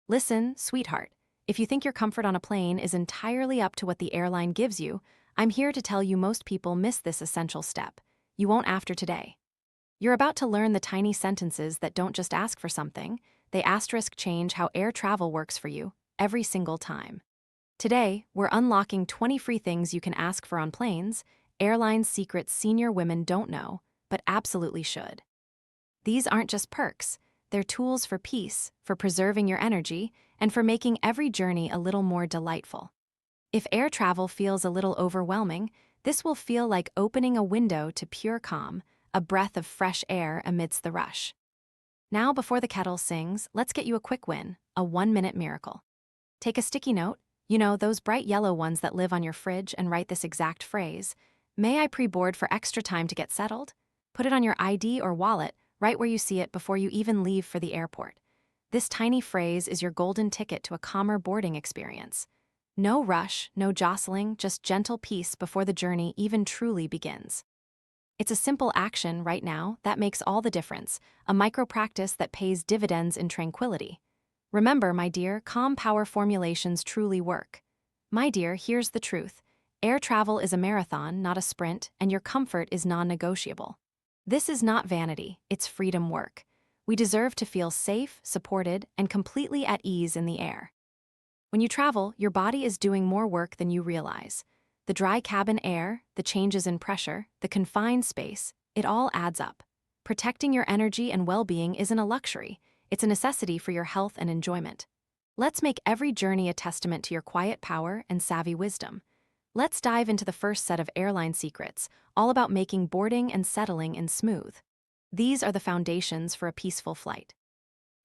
Listen, sweetheart, if you think your comfort on a plane is entirely up to what the airline gives you, I'm here to tell you most people miss this essential step. You won't after today. You're about to learn the tiny sentences that don't just ask for something, they asterisk change how air travel works for you, every single time. Today, we're unlocking 20 free things you can ask for on planes, airline secrets senior women don't know, but absolutely should. These aren't just perks, they're tools for peace, for preserving your energy, and for making every journey a little more delightful. If air travel feels a little overwhelming, this will feel like opening a window to pure calm, a breath of fresh air amidst the rush. Now, before the kettle sings, let's get you a quick win, a 1-minute miracle. Take a sticky note, those bright yellow ones that live on your fridge, and write this exact phrase. May I pre-board for extra time to get settled? Put it on your ID or wallet, right where you see it before you even leave for the airport. This tiny phrase is your golden ticket to a calmer boarding experience. No rush, no jostling, just gentle peace before the journey even truly begins. It's a simple action right now that makes all the difference, a micro-practice that pays dividends in tranquility. Remember, my dear, calm power formulations truly work. My dear, here's the truth. Air travel is a marathon, not a sprint, and your comfort is non-negotiable. This is not vanity, it's freedom work. We deserve to feel safe, supported, and completely at ease in the air. When you travel, your body is doing more work than you realize. The dry cabin air, the changes in pressure, the confined space, it all adds up. Protecting your energy and well-being isn't a luxury, it's a necessity for your health and enjoyment. Let's make every journey a testament to your quiet power and savvy wisdom. Let's dive into the first set of airline secrets, all about making boarding and settling in smooth. These are the foundations for a peaceful flight.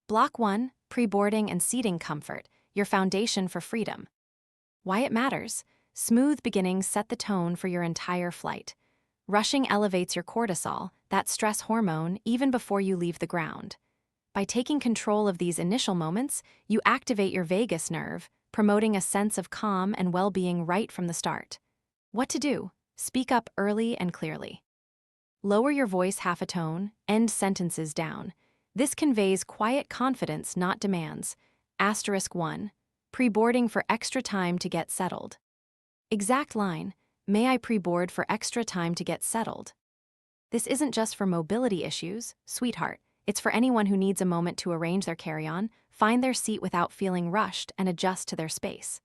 Block 1, pre-boarding and seating comfort, your foundation for freedom. Why it matters. Smooth beginnings set the tone for your entire flight. Rushing elevates your cortisol, that stress hormone, even before you leave the ground. By taking control of these initial moments, you activate your vagus nerve, promoting a sense of calm and well-being right from the start. What to do? Speak up early and clearly. Lower your voice half a tone, end sentences down. This conveys quiet confidence, not demands. Asterisk 1. Pre-boarding for extra time to get settled. Exact line, may I pre-board for extra time to get settled? This isn't just for mobility issues, sweetheart. It's for anyone who needs a moment to arrange their carry-on, find their seat without feeling rushed, and adjust to their space.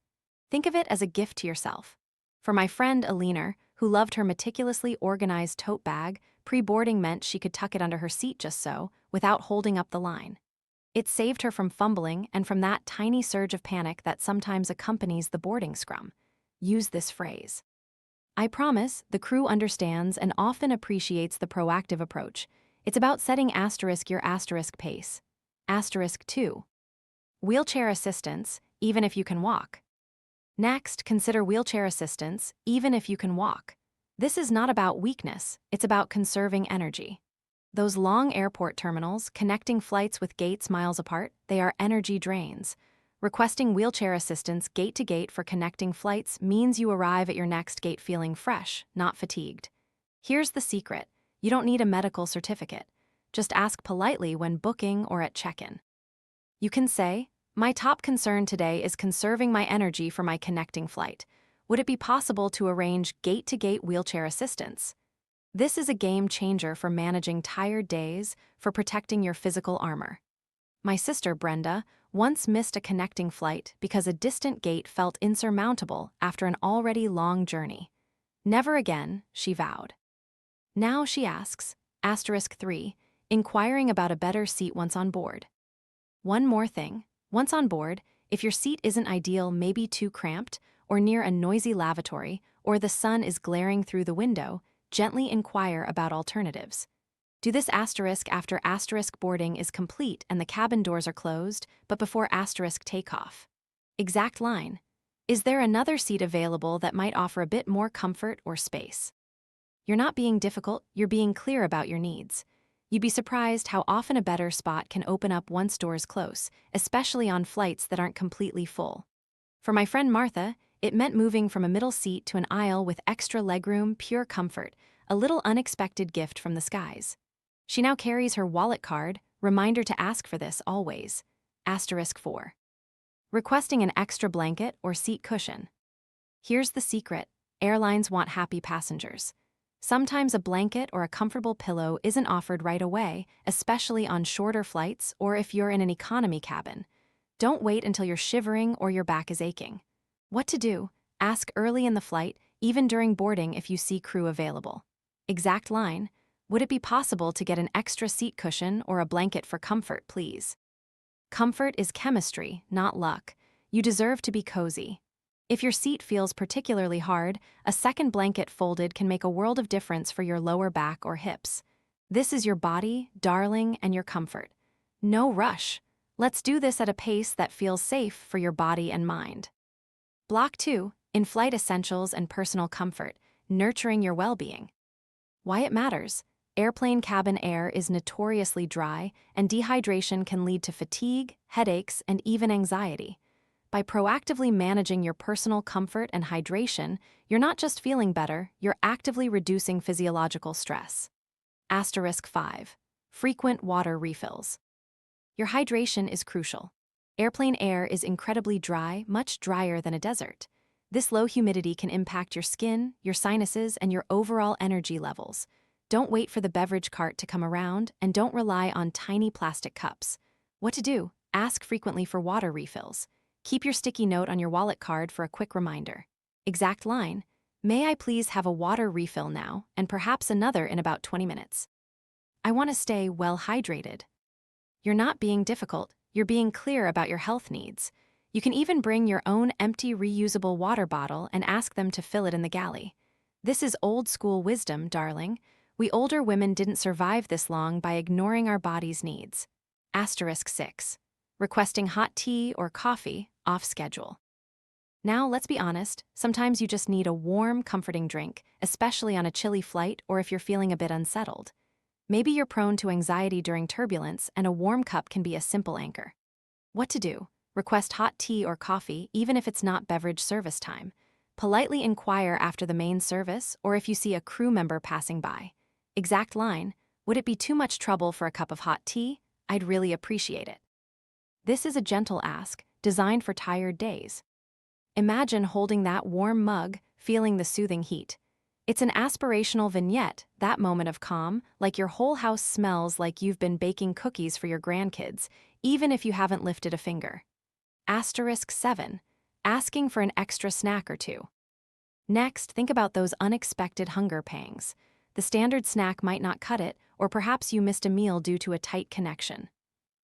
Think of it as a gift to yourself. For my friend Alina, who loved her meticulously organized tote bag, pre-boarding meant she could tuck it under her seat just so, without holding up the line. It saved her from fumbling and from that tiny surge of panic that sometimes accompanies the boarding scrum. Use this phrase. I promise, the crew understands and often appreciates the proactive approach. It's about setting your asterisk pace. Asterisk 2. Wheelchair assistance, even if you can walk. Next, consider wheelchair assistance, even if you can walk. This is not about weakness, it's about conserving energy. Those long airport terminals, connecting flights with gates miles apart, they are energy drains. Requesting wheelchair assistance gate to gate for connecting flights means you arrive at your next gate feeling fresh, not fatigued. Here's the secret. You don't need a medical certificate. Just ask politely when booking or at check-in. You can say, my top concern today is conserving my energy for my connecting flight. Would it be possible to arrange gate-to-gate wheelchair assistance? This is a game changer for managing tired days, for protecting your physical armor. My sister, Brenda, once missed a connecting flight because a distant gate felt insurmountable after an already long journey. Never again, she vowed. Now she asks, asterisk 3, inquiring about a better seat once on board. One more thing, once on board, if your seat isn't ideal, maybe too cramped, or near a noisy lavatory, or the sun is glaring through the window, gently inquire about alternatives. Do this asterisk after asterisk boarding is complete and the cabin doors are closed, but before asterisk takeoff. Exact line. Is there another seat available that might offer a bit more comfort or space? You're not being difficult, you're being clear about your needs. You'd be surprised how often a better spot can open up once doors close, especially on flights that aren't completely full. For my friend Martha, it meant moving from a middle seat to an aisle with extra legroom, pure comfort, a little unexpected gift from the skies. She now carries her wallet card, reminder to ask for this always. Asterisk 4. Requesting an extra blanket or seat cushion. Here's the secret: airlines want happy passengers. Sometimes a blanket or a comfortable pillow isn't offered right away, especially on shorter flights or if you're in an economy cabin. Don't wait until you're shivering or your back is aching. What to do? Ask early in the flight, even during boarding if you see crew available. Exact line: would it be possible to get an extra seat cushion or a blanket for comfort, please? Comfort is chemistry, not luck. You deserve to be cozy. If your seat feels particularly hard, a second blanket folded can make a world of difference for your lower back or hips. This is your body, darling, and your comfort. No rush. Let's do this at a pace that feels safe for your body and mind. Block 2, in-flight essentials and personal comfort, nurturing your well-being. Why it matters: airplane cabin air is notoriously dry, and dehydration can lead to fatigue, headaches, and even anxiety. By proactively managing your personal comfort and hydration, you're not just feeling better, you're actively reducing physiological stress. Asterisk 5. Frequent water refills. Your hydration is crucial. Airplane air is incredibly dry, much drier than a desert. This low humidity can impact your skin, your sinuses, and your overall energy levels. Don't wait for the beverage cart to come around, and don't rely on tiny plastic cups. What to do? Ask frequently for water refills. Keep your sticky note on your wallet card for a quick reminder. Exact line: may I please have a water refill now, and perhaps another in about 20 minutes. I want to stay well hydrated. You're not being difficult, you're being clear about your health needs. You can even bring your own empty reusable water bottle and ask them to fill it in the galley. This is old school wisdom, darling. We older women didn't survive this long by ignoring our body's needs. Asterisk 6. Requesting hot tea or coffee, off schedule. Now, let's be honest, sometimes you just need a warm, comforting drink, especially on a chilly flight or if you're feeling a bit unsettled. Maybe you're prone to anxiety during turbulence, and a warm cup can be a simple anchor. What to do? Request hot tea or coffee, even if it's not beverage service time. Politely inquire after the main service or if you see a crew member passing by. Exact line: would it be too much trouble for a cup of hot tea? I'd really appreciate it. This is a gentle ask, designed for tired days. Imagine holding that warm mug, feeling the soothing heat. It's an aspirational vignette, that moment of calm, like your whole house smells like you've been baking cookies for your grandkids, even if you haven't lifted a finger. Asterisk 7. Asking for an extra snack or two. Next, think about those unexpected hunger pangs. The standard snack might not cut it, or perhaps you missed a meal due to a tight connection.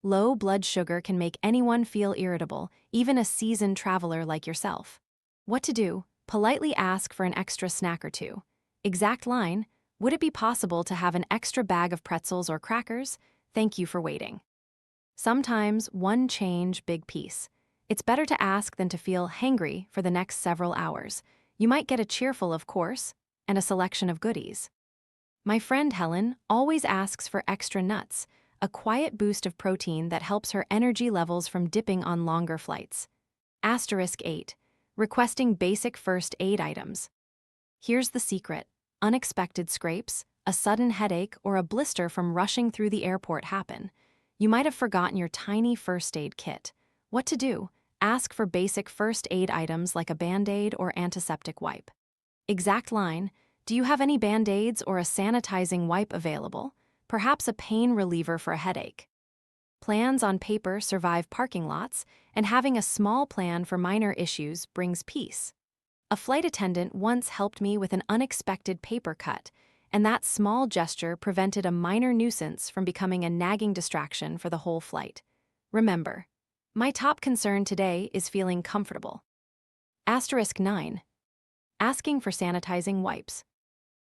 Low blood sugar can make anyone feel irritable, even a seasoned traveler like yourself. What to do? Politely ask for an extra snack or two. Exact line: would it be possible to have an extra bag of pretzels or crackers? Thank you for waiting. Sometimes one change, big piece. It's better to ask than to feel hangry for the next several hours. You might get a cheerful, of course, and a selection of goodies. My friend Helen always asks for extra nuts, a quiet boost of protein that helps her energy levels from dipping on longer flights. Asterisk 8. Requesting basic first aid items. Here's the secret: unexpected scrapes, a sudden headache, or a blister from rushing through the airport happen. You might have forgotten your tiny first aid kit. What to do? Ask for basic first aid items like a Band-Aid or antiseptic wipe. Exact line: do you have any Band-Aids or a sanitizing wipe available? Perhaps a pain reliever for a headache. Plans on paper survive parking lots, and having a small plan for minor issues brings peace. A flight attendant once helped me with an unexpected paper cut, and that small gesture prevented a minor nuisance from becoming a nagging distraction for the whole flight. Remember, my top concern today is feeling comfortable. Asterisk 9. Asking for sanitizing wipes.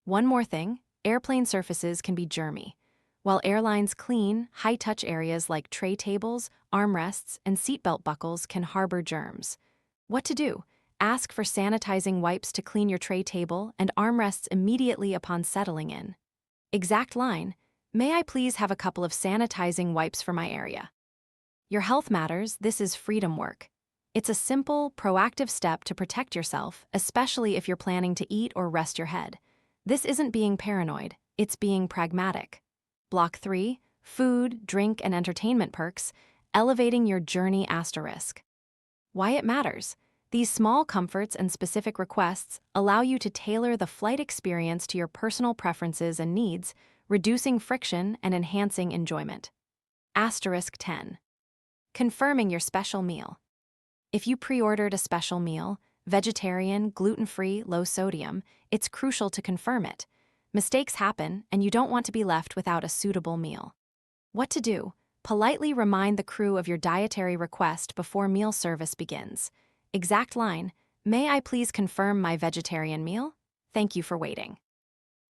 One more thing: airplane surfaces can be germy. While airlines clean, high-touch areas like tray tables, armrests, and seatbelt buckles can harbor germs. What to do? Ask for sanitizing wipes to clean your tray table and armrests immediately upon settling in. Exact line: may I please have a couple of sanitizing wipes for my area? Your health matters, this is freedom work. It's a simple, proactive step to protect yourself, especially if you're planning to eat or rest your head. This isn't being paranoid, it's being pragmatic. Block 3, food, drink, and entertainment perks, elevating your journey asterisk. Why it matters. These small comforts and specific requests allow you to tailor the flight experience to your personal preferences and needs, reducing friction and enhancing enjoyment. Asterisk 10. Confirming your special meal. If you pre-ordered a special meal, vegetarian, gluten-free, low sodium, it's crucial to confirm it. Mistakes happen, and you don't want to be left without a suitable meal. What to do? Politely remind the crew of your dietary request before meal service begins. Exact line, "May I please confirm my vegetarian meal? Thank you for waiting."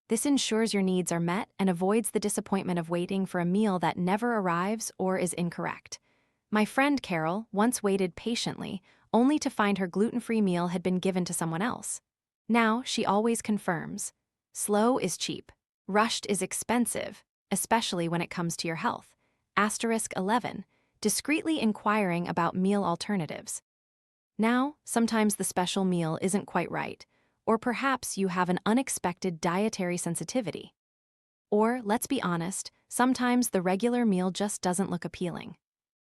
This ensures your needs are met and avoids the disappointment of waiting for a meal that never arrives or is incorrect. My friend Carol once waited patiently, only to find her gluten-free meal had been given to someone else. Now she always confirms. Slow is cheap. Rushed is expensive, especially when it comes to your health. Asterisk 11. Discreetly inquiring about meal alternatives. Now, sometimes the special meal isn't quite right, or perhaps you have an unexpected dietary sensitivity. Or, let's be honest, sometimes the regular meal just doesn't look appealing.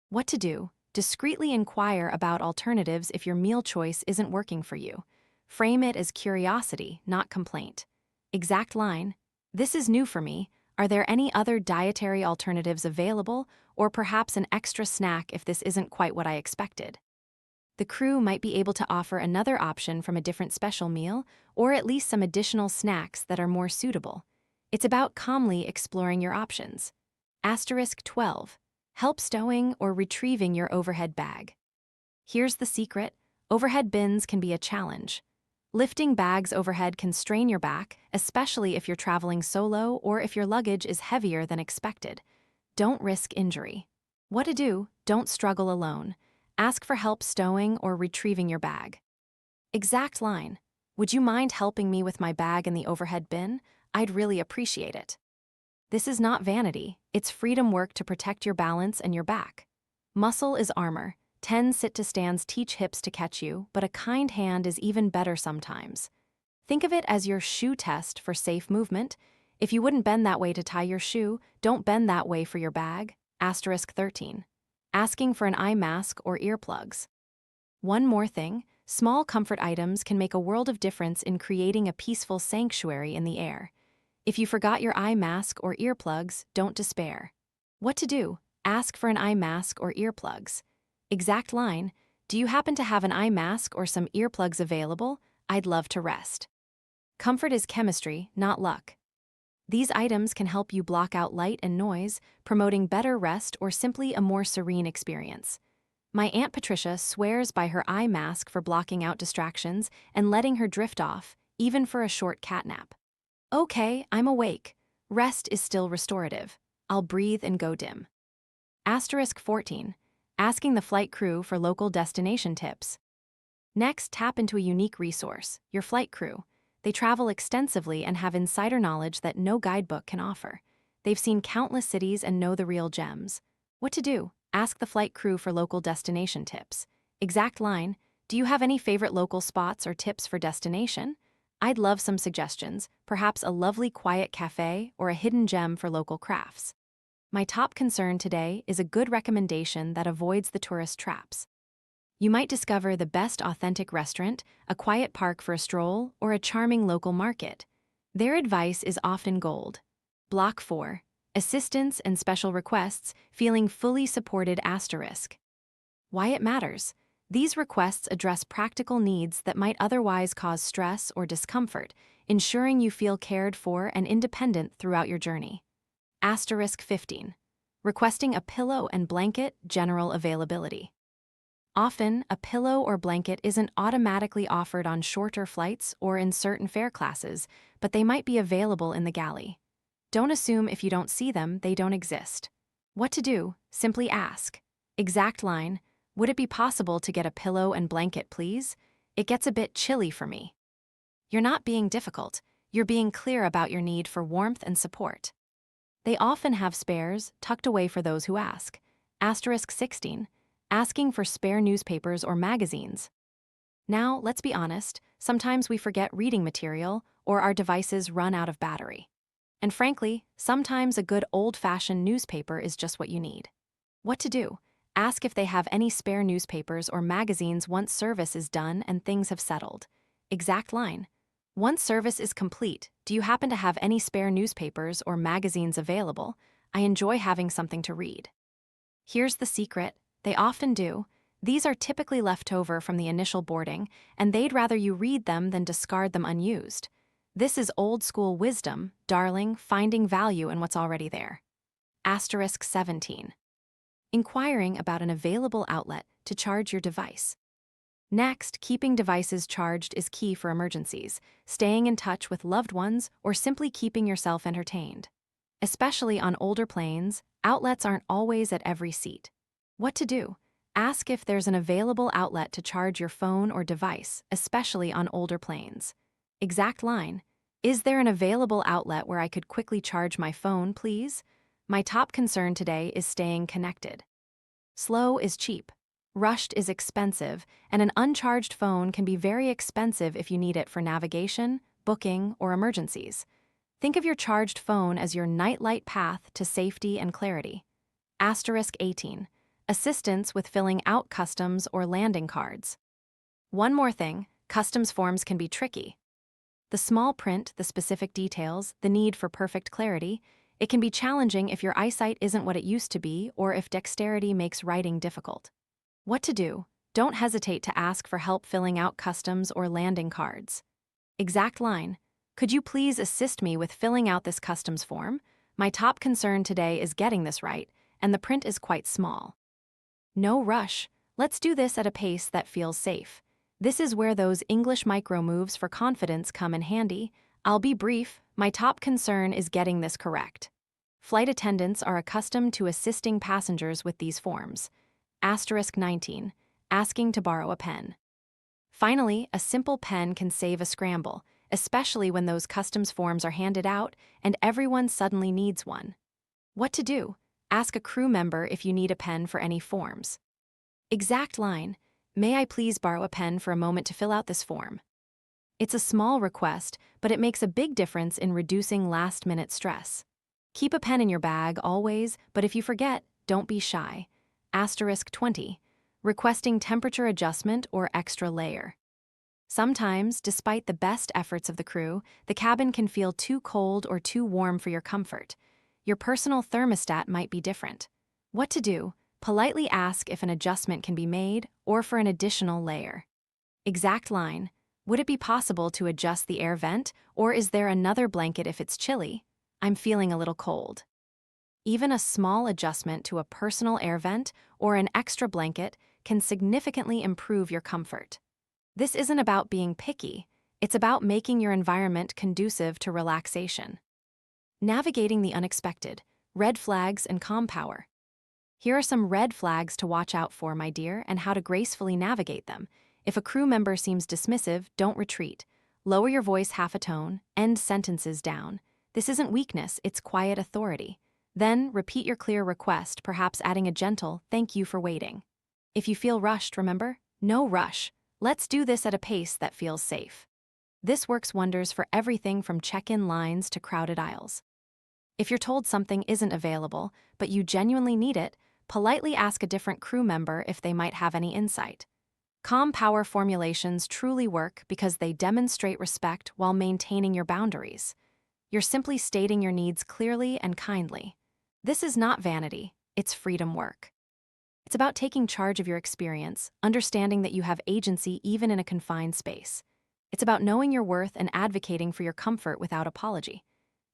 What to do? Discreetly inquire about alternatives if your meal choice isn't working for you. Frame it as curiosity, not complaint. Exact line, "This is new for me. Are there any other dietary alternatives available, or perhaps an extra snack if this isn't quite what I expected?" The crew might be able to offer another option from a different special meal, or at least some additional snacks that are more suitable. It's about calmly exploring your options. Asterisk 12. Help stowing or retrieving your overhead bag. Here's the secret: overhead bins can be a challenge. Lifting bags overhead can strain your back, especially if you're traveling solo or if your luggage is heavier than expected. Don't risk injury. What to do? Don't struggle alone. Ask for help stowing or retrieving your bag. Exact line, "Would you mind helping me with my bag in the overhead bin? I'd really appreciate it." This is not vanity, it's freedom work to protect your balance and your back. Muscle is armor. 10 sit-to-stands teach hips to catch you, but a kind hand is even better sometimes. Think of it as your shoe test for safe movement. If you wouldn't bend that way to tie your shoe, don't bend that way for your bag. Asterisk 13. Asking for an eye mask or earplugs. One more thing, small comfort items can make a world of difference in creating a peaceful sanctuary in the air. If you forgot your eye mask or earplugs, don't despair. What to do? Ask for an eye mask or earplugs. Exact line, "Do you happen to have an eye mask or some earplugs available? I'd love to rest." Comfort is chemistry, not luck. These items can help you block out light and noise, promoting better rest or simply a more serene experience. My Aunt Patricia swears by her eye mask for blocking out distractions and letting her drift off, even for a short catnap. Okay, I'm awake. Rest is still restorative. I'll breathe and go dim. Asterisk 14. Asking the flight crew for local destination tips. Next, tap into a unique resource, your flight crew. They travel extensively and have insider knowledge that no guidebook can offer. They've seen countless cities and know the real gems. What to do? Ask the flight crew for local destination tips. Exact line, "Do you have any favorite local spots or tips for destination? I'd love some suggestions, perhaps a lovely quiet cafe or a hidden gem for local crafts." My top concern today is a good recommendation that avoids the tourist traps. You might discover the best authentic restaurant, a quiet park for a stroll, or a charming local market. Their advice is often gold. Block 4. Assistance and special requests, feeling fully supported asterisk. Why it matters. These requests address practical needs that might otherwise cause stress or discomfort, ensuring you feel cared for and independent throughout your journey. Asterisk 15. Requesting a pillow and blanket, general availability. Often, a pillow or blanket isn't automatically offered on shorter flights or in certain fare classes, but they might be available in the galley. Don't assume if you don't see them, they don't exist. What to do? Simply ask. Exact line, "Would it be possible to get a pillow and blanket, please? It gets a bit chilly for me." You're not being difficult, you're being clear about your need for warmth and support. They often have spares, tucked away for those who ask. Asterisk 16. Asking for spare newspapers or magazines. Now, let's be honest, sometimes we forget reading material or our devices run out of battery. And frankly, sometimes a good old-fashioned newspaper is just what you need. What to do? Ask if they have any spare newspapers or magazines once service is done and things have settled. Exact line. Once service is complete, do you happen to have any spare newspapers or magazines available? I enjoy having something to read. Here's the secret. They often do. These are typically left over from the initial boarding, and they'd rather you read them than discard them unused. This is old school wisdom, darling, finding value in what's already there. Asterisk 17. Inquiring about an available outlet to charge your device. Next, keeping devices charged is key for emergencies, staying in touch with loved ones, or simply keeping yourself entertained. Especially on older planes, outlets aren't always at every seat. What to do? Ask if there's an available outlet to charge your phone or device, especially on older planes. Exact line. Is there an available outlet where I could quickly charge my phone, please? My top concern today is staying connected. Slow is cheap. Rushed is expensive, and an uncharged phone can be very expensive if you need it for navigation, booking, or emergencies. Think of your charged phone as your nightlight path to safety and clarity. Asterisk 18. Assistance with filling out customs or landing cards. One more thing, customs forms can be tricky. The small print, the specific details, the need for perfect clarity, it can be challenging if your eyesight isn't what it used to be or if dexterity makes writing difficult. What to do? Don't hesitate to ask for help filling out customs or landing cards. Exact line. Could you please assist me with filling out this customs form? My top concern today is getting this right, and the print is quite small. No rush. Let's do this at a pace that feels safe. This is where those English micro moves for confidence come in handy. I'll be brief. My top concern is getting this correct. Flight attendants are accustomed to assisting passengers with these forms. Asterisk 19. Asking to borrow a pen. Finally, a simple pen can save a scramble, especially when those customs forms are handed out and everyone suddenly needs one. What to do? Ask a crew member if you need a pen for any forms. Exact line. May I please borrow a pen for a moment to fill out this form? It's a small request, but it makes a big difference in reducing last-minute stress. Keep a pen in your bag always, but if you forget, don't be shy. Asterisk 20. Requesting temperature adjustment or extra layer. Sometimes, despite the best efforts of the crew, the cabin can feel too cold or too warm for your comfort. Your personal thermostat might be different. What to do? Politely ask if an adjustment can be made or for an additional layer. Exact line. Would it be possible to adjust the air vent, or is there another blanket if it's chilly? I'm feeling a little cold. Even a small adjustment to a personal air vent or an extra blanket can significantly improve your comfort. This isn't about being picky, it's about making your environment conducive to relaxation. Navigating the unexpected, red flags and calm power. Here are some red flags to watch out for, my dear, and how to gracefully navigate them. If a crew member seems dismissive, don't retreat. Lower your voice half a tone, end sentences down. This isn't weakness, it's quiet authority. Then, repeat your clear request, perhaps adding a gentle, "Thank you for waiting." If you feel rushed, remember? No rush. Let's do this at a pace that feels safe. This works wonders for everything from check-in lines to crowded aisles. If you're told something isn't available, but you genuinely need it, politely ask a different crew member if they might have any insight. Calm power formulations truly work because they demonstrate respect while maintaining your boundaries. You're simply stating your needs clearly and kindly. This is not vanity, it's freedom work. It's about taking charge of your experience, understanding that you have agency even in a confined space. It's about knowing your worth and advocating for your comfort without apology.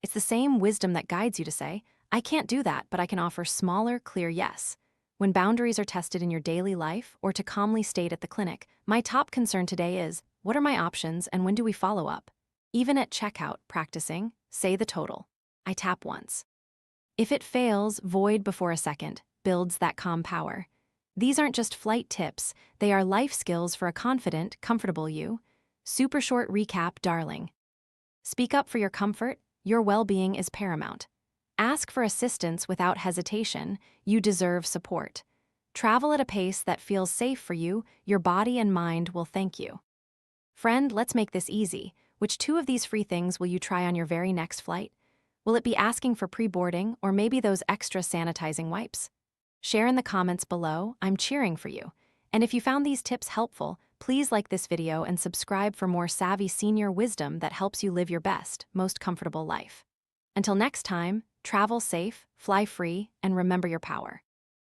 It's the same wisdom that guides you to say, "I can't do that, but I can offer smaller, clear yes." When boundaries are tested in your daily life, or to calmly state at the clinic, my top concern today is, what are my options and when do we follow up? Even at checkout, practicing, say the total. I tap once. If it fails, void before a second, builds that calm power. These aren't just flight tips, they are life skills for a confident, comfortable you. Super short recap, darling. Speak up for your comfort, your well-being is paramount. Ask for assistance without hesitation, you deserve support. Travel at a pace that feels safe for you, your body and mind will thank you. Friend, let's make this easy. Which two of these free things will you try on your very next flight? Will it be asking for pre-boarding or maybe those extra sanitizing wipes? Share in the comments below. I'm cheering for you. And if you found these tips helpful, please like this video and subscribe for more savvy senior wisdom that helps you live your best, most comfortable life. Until next time, travel safe, fly free, and remember your power.